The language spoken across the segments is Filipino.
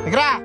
Negra!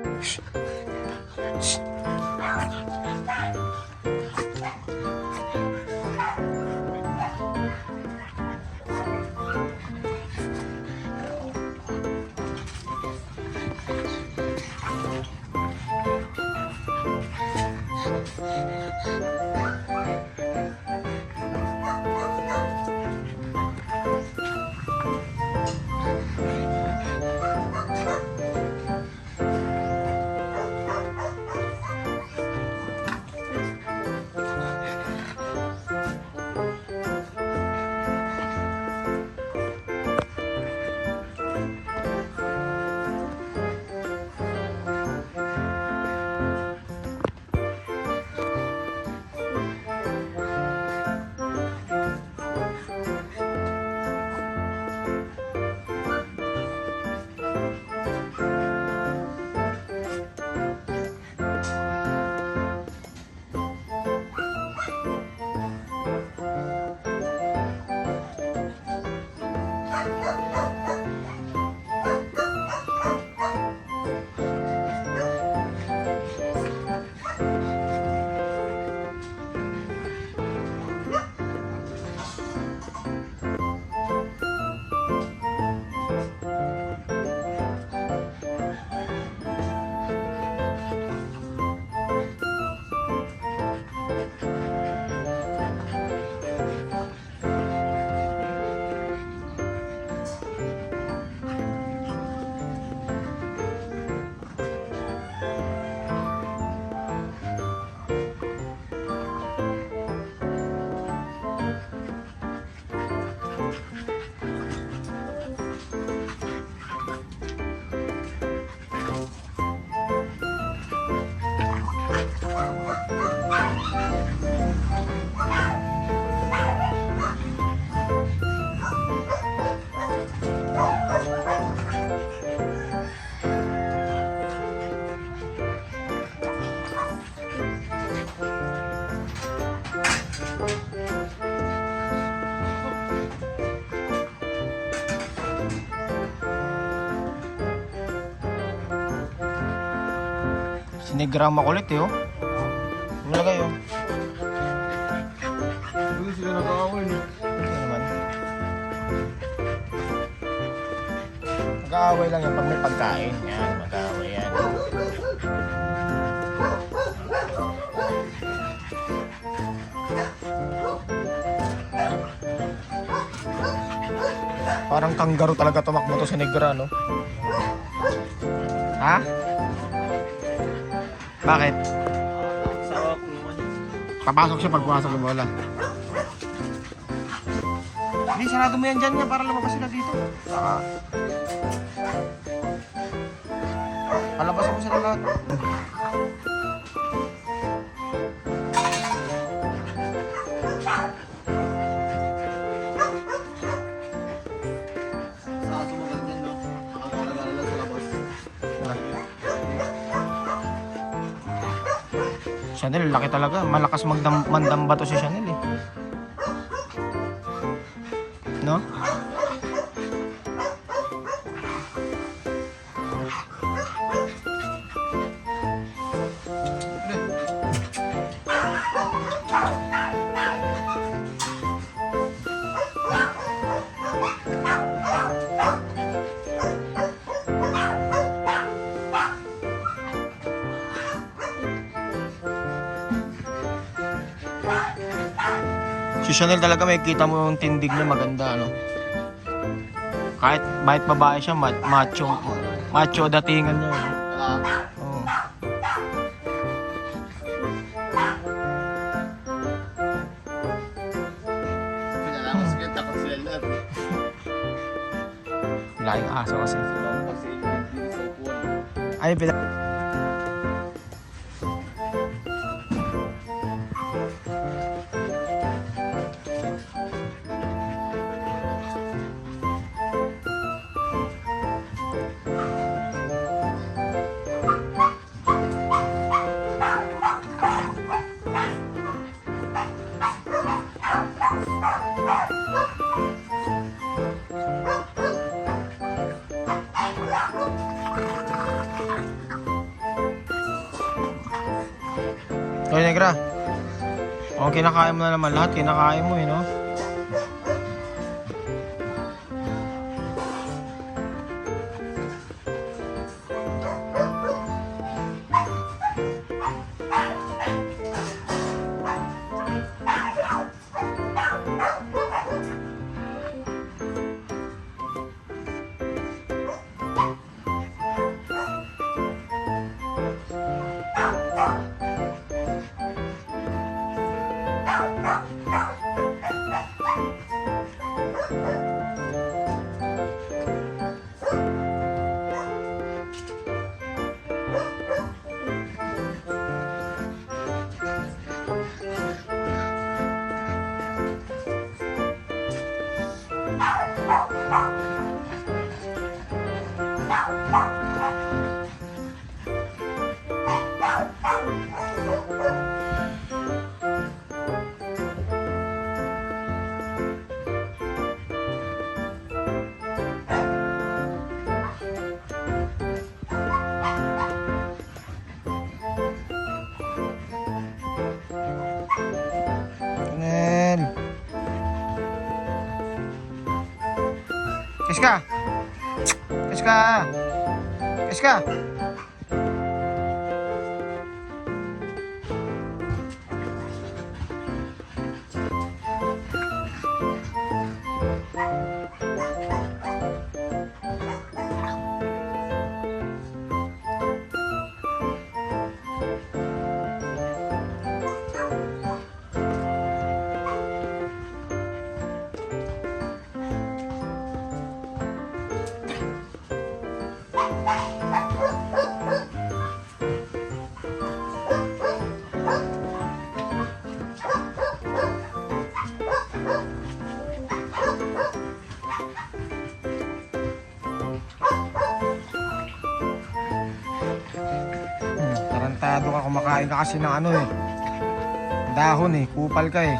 Sinigram makulit eh, oh. Malagay, oh. Hindi sila nag-aaway, no? Hindi naman. Mag-aaway lang yan pag may pagkain. Yan, mag-aaway yan. Parang kangaroo talaga tumakbo to si Negra, no? Ha? Bakit? Papasok siya pagpasok ng bola. Hindi, sarado mo yan dyan niya para lumabas sila dito. Palabas mo sila lahat. Chanel, laki talaga. Malakas mandamba to si Chanel eh. No? Si Chanel talaga may kita mo yung tindig niya maganda, ano. Kahit babae siya, macho datingan niya. Oo. Laking aso kasi. Ay, negra. O, kinakain mo na naman lahat. Kinakain mo, no? Nel. Kiska. Kiska. Kiska. Tarantado ka, kumakain ka kasi ng ano eh. Dahon eh, kupal ka eh.